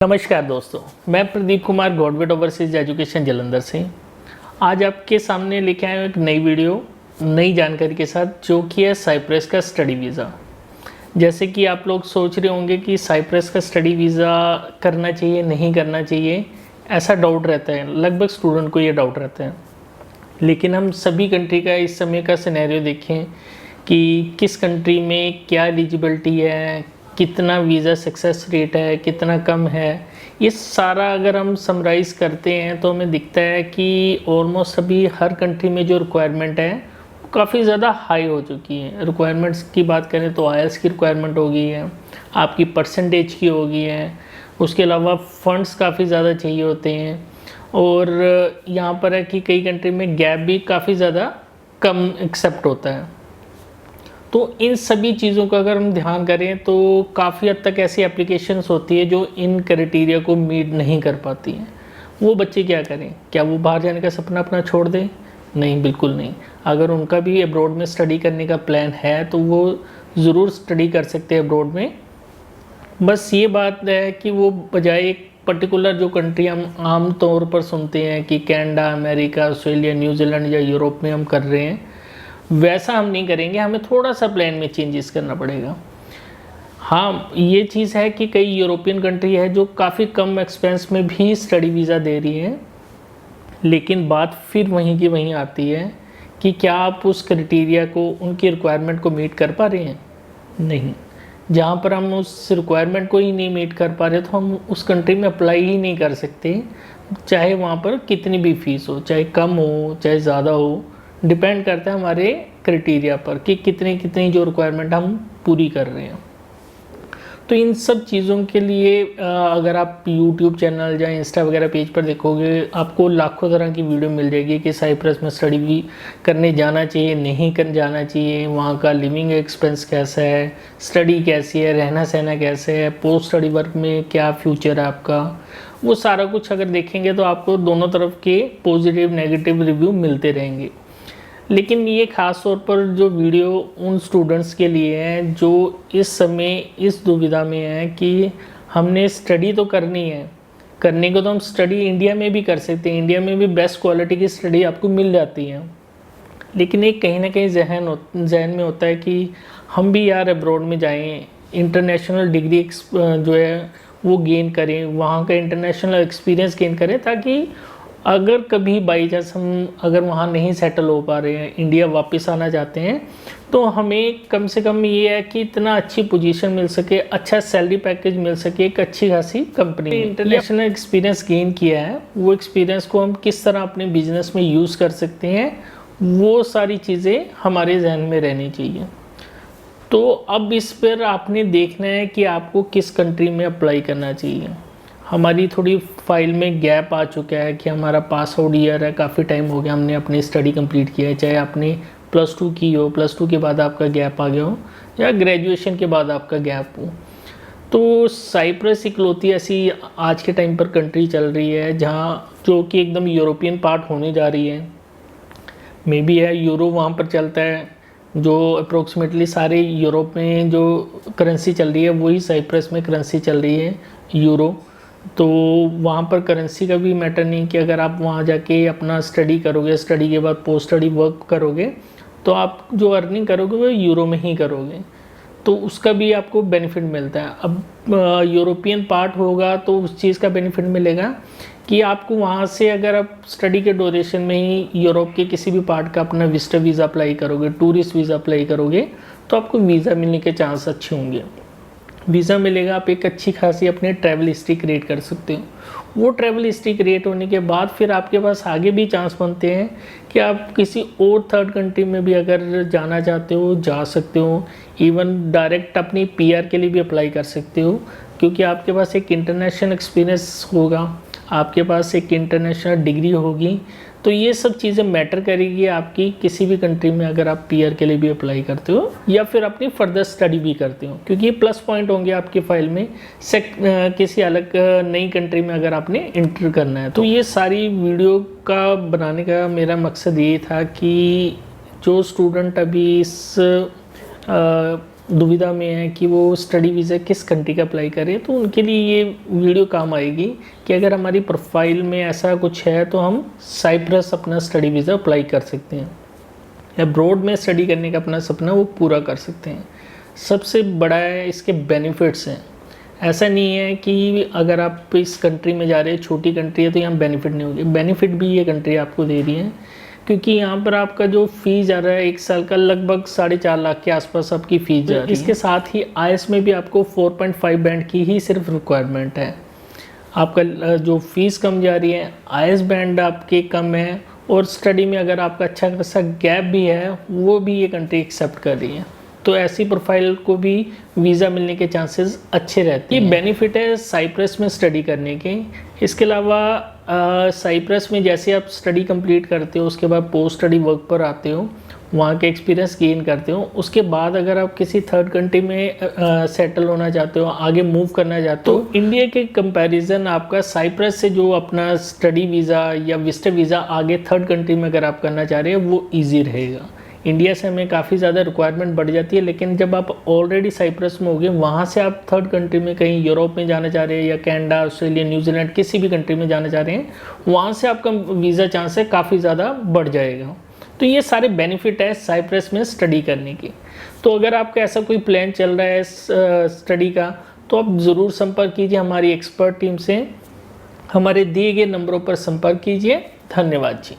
नमस्कार दोस्तों, मैं प्रदीप कुमार गॉडवेट ओवरसीज एजुकेशन जालंधर से आज आपके सामने लेके आया हूँ एक नई वीडियो नई जानकारी के साथ, जो कि है साइप्रस का स्टडी वीज़ा। जैसे कि आप लोग सोच रहे होंगे कि साइप्रस का स्टडी वीज़ा करना चाहिए नहीं करना चाहिए, ऐसा डाउट रहता है, लगभग स्टूडेंट को ये डाउट रहता है। लेकिन हम सभी कंट्री का इस समय का सिनेरियो देखें कि किस कंट्री में क्या एलिजिबिलिटी है, कितना वीज़ा सक्सेस रेट है, कितना कम है, ये सारा अगर हम समराइज़ करते हैं तो हमें दिखता है कि ऑलमोस्ट अभी हर कंट्री में जो रिक्वायरमेंट है वो काफ़ी ज़्यादा हाई हो चुकी है। रिक्वायरमेंट्स की बात करें तो आईएलटीएस की रिक्वायरमेंट हो गई है, आपकी परसेंटेज की हो गई है, उसके अलावा फ़ंड्स काफ़ी ज़्यादा चाहिए होते हैं। और यहाँ पर है कि कई कंट्री में गैप भी काफ़ी ज़्यादा कम एक्सेप्ट होता है। तो इन सभी चीज़ों का अगर हम ध्यान करें तो काफ़ी हद तक ऐसी एप्लीकेशंस होती है जो इन क्राइटेरिया को मीट नहीं कर पाती हैं। वो बच्चे क्या करें? क्या वो बाहर जाने का सपना अपना छोड़ दें? नहीं, बिल्कुल नहीं। अगर उनका भी अब्रॉड में स्टडी करने का प्लान है तो वो ज़रूर स्टडी कर सकते हैं अब्रॉड में। बस ये बात है कि वो बजाय एक पर्टिकुलर जो कंट्री हम आम तौर पर सुनते हैं कि कनाडा, अमेरिका, ऑस्ट्रेलिया, न्यूजीलैंड या यूरोप में हम कर रहे हैं, वैसा हम नहीं करेंगे। हमें थोड़ा सा प्लान में चेंजेस करना पड़ेगा। हाँ, ये चीज़ है कि कई यूरोपियन कंट्री है जो काफ़ी कम एक्सपेंस में भी स्टडी वीज़ा दे रही है, लेकिन बात फिर वहीं की वहीं आती है कि क्या आप उस क्राइटेरिया को, उनकी रिक्वायरमेंट को मीट कर पा रहे हैं? नहीं। जहाँ पर हम उस रिक्वायरमेंट को ही नहीं मीट कर पा रहे तो हम उस कंट्री में अप्लाई ही नहीं कर सकते, चाहे वहाँ पर कितनी भी फ़ीस हो, चाहे कम हो चाहे ज़्यादा हो। डिपेंड करता है हमारे क्राइटेरिया पर कि कितनी कितनी जो रिक्वायरमेंट हम पूरी कर रहे हैं। तो इन सब चीज़ों के लिए अगर आप YouTube चैनल या इंस्टा वगैरह पेज पर देखोगे, आपको लाखों तरह की वीडियो मिल जाएगी कि साइप्रस में स्टडी भी करने जाना चाहिए नहीं कर जाना चाहिए, वहाँ का लिविंग एक्सपेंस कैसा है, स्टडी कैसी है, रहना सहना कैसे है, पोस्ट स्टडी वर्क में क्या फ्यूचर है आपका। वो सारा कुछ अगर देखेंगे तो आपको दोनों तरफ के पॉजिटिव नेगेटिव रिव्यू मिलते रहेंगे। लेकिन ये ख़ास तौर पर जो वीडियो उन स्टूडेंट्स के लिए है जो इस समय इस दुविधा में है कि हमने स्टडी तो करनी है, करने को तो हम स्टडी इंडिया में भी कर सकते हैं, इंडिया में भी बेस्ट क्वालिटी की स्टडी आपको मिल जाती है। लेकिन एक कहीं ना कहीं जहन में होता है कि हम भी यार अब्रॉड में जाएं, इंटरनेशनल डिग्री जो है वो गेन करें, वहाँ का इंटरनेशनल एक्सपीरियंस गेन करें, ताकि अगर कभी बाई चांस हम अगर वहाँ नहीं सेटल हो पा रहे हैं, इंडिया वापस आना चाहते हैं, तो हमें कम से कम ये है कि इतना अच्छी पोजीशन मिल सके, अच्छा सैलरी पैकेज मिल सके, एक अच्छी खासी कंपनी में। इंटरनेशनल एक्सपीरियंस गेन किया है, वो एक्सपीरियंस को हम किस तरह अपने बिजनेस में यूज़ कर सकते हैं, वो सारी चीज़ें हमारे जहन में रहनी चाहिए। तो अब इस पर आपने देखना है कि आपको किस कंट्री में अप्लाई करना चाहिए। हमारी थोड़ी फाइल में गैप आ चुका है कि हमारा पास आउट ईयर है, काफ़ी टाइम हो गया हमने अपनी स्टडी कंप्लीट किया है, चाहे आपने +2 की हो, +2 के बाद आपका गैप आ गया हो या ग्रेजुएशन के बाद आपका गैप हो। तो साइप्रस इकलौती ऐसी आज के टाइम पर कंट्री चल रही है जहाँ जो कि एकदम यूरोपियन पार्ट होने जा रही है। मे बी है यूरो वहाँ पर चलता है, जो अप्रोक्सीमेटली सारे यूरोप में जो करेंसी चल रही है वही साइप्रस में करेंसी चल रही है, यूरो। तो वहाँ पर करेंसी का भी मैटर नहीं कि अगर आप वहाँ जाके अपना स्टडी करोगे, स्टडी के बाद पोस्ट स्टडी वर्क करोगे, तो आप जो अर्निंग करोगे वो यूरो में ही करोगे, तो उसका भी आपको बेनिफिट मिलता है। अब यूरोपियन पार्ट होगा तो उस चीज़ का बेनिफिट मिलेगा कि आपको वहाँ से अगर आप स्टडी के ड्यूरेशन में ही यूरोप के किसी भी पार्ट का अपना विजिटर वीज़ा अप्लाई करोगे, टूरिस्ट वीज़ा अप्लाई करोगे, तो आपको वीज़ा मिलने के चांस अच्छे होंगे। वीज़ा मिलेगा, आप एक अच्छी खासी अपने ट्रैवल हिस्ट्री क्रिएट कर सकते हो। वो ट्रैवल हिस्ट्री क्रिएट होने के बाद फिर आपके पास आगे भी चांस बनते हैं कि आप किसी और थर्ड कंट्री में भी अगर जाना चाहते हो जा सकते हो। इवन डायरेक्ट अपनी पीआर के लिए भी अप्लाई कर सकते हो, क्योंकि आपके पास एक इंटरनेशनल एक्सपीरियंस होगा, आपके पास एक इंटरनेशनल डिग्री होगी। तो ये सब चीज़ें मैटर करेगी आपकी किसी भी कंट्री में अगर आप पीआर के लिए भी अप्लाई करते हो या फिर अपनी फर्दर स्टडी भी करते हो, क्योंकि ये प्लस पॉइंट होंगे आपकी फाइल में किसी अलग नई कंट्री में अगर आपने इंटर करना है। तो ये सारी वीडियो का बनाने का मेरा मकसद ये था कि जो स्टूडेंट अभी इस दुविधा में है कि वो स्टडी वीज़ा किस कंट्री का अप्लाई करें, तो उनके लिए ये वीडियो काम आएगी कि अगर हमारी प्रोफाइल में ऐसा कुछ है तो हम साइप्रस अपना स्टडी वीज़ा अप्लाई कर सकते हैं, अब्रॉड में स्टडी करने का अपना सपना वो पूरा कर सकते हैं। सबसे बड़ा है इसके बेनिफिट्स हैं। ऐसा नहीं है कि अगर आप इस कंट्री में जा रहे हैं, छोटी कंट्री है तो यहाँ बेनिफिट नहीं होगी, बेनिफिट भी ये कंट्री आपको दे रही है, क्योंकि यहाँ पर आपका जो फ़ीस जा रहा है 1 साल का लगभग 4.5 लाख के आसपास आपकी फ़ीस जा रही है। इसके साथ ही IELTS में भी आपको 4.5 बैंड की ही सिर्फ रिक्वायरमेंट है। आपका जो फ़ीस कम जा रही है, IELTS बैंड आपके कम है, और स्टडी में अगर आपका अच्छा खासा गैप भी है वो भी ये कंट्री एक्सेप्ट कर रही है, तो ऐसी प्रोफाइल को भी वीज़ा मिलने के चांसेस अच्छे रहते हैं। ये बेनिफिट है साइप्रस में स्टडी करने के। इसके अलावा साइप्रस में जैसे आप स्टडी कंप्लीट करते हो उसके बाद पोस्ट स्टडी वर्क पर आते हो, वहाँ के एक्सपीरियंस गेन करते हो, उसके बाद अगर आप किसी थर्ड कंट्री में सेटल होना चाहते हो, आगे मूव करना चाहते हो, तो इंडिया के कंपैरिजन आपका साइप्रस से जो अपना स्टडी वीज़ा या विजिटर वीज़ा आगे थर्ड कंट्री में अगर आप करना चाह रहे हो वो ईजी रहेगा। इंडिया से हमें काफ़ी ज़्यादा रिक्वायरमेंट बढ़ जाती है, लेकिन जब आप ऑलरेडी साइप्रस में होगे, वहाँ से आप थर्ड कंट्री में कहीं यूरोप में जाना चाह रहे हैं या कनाडा, ऑस्ट्रेलिया, न्यूजीलैंड किसी भी कंट्री में जाना चाह रहे हैं, वहाँ से आपका वीज़ा चांस है काफ़ी ज़्यादा बढ़ जाएगा। तो ये सारे बेनिफिट है साइप्रस में स्टडी करने की। तो अगर आपका ऐसा कोई प्लान चल रहा है स्टडी का, तो आप ज़रूर संपर्क कीजिए हमारी एक्सपर्ट टीम से, हमारे दिए गए नंबरों पर संपर्क कीजिए। धन्यवाद जी।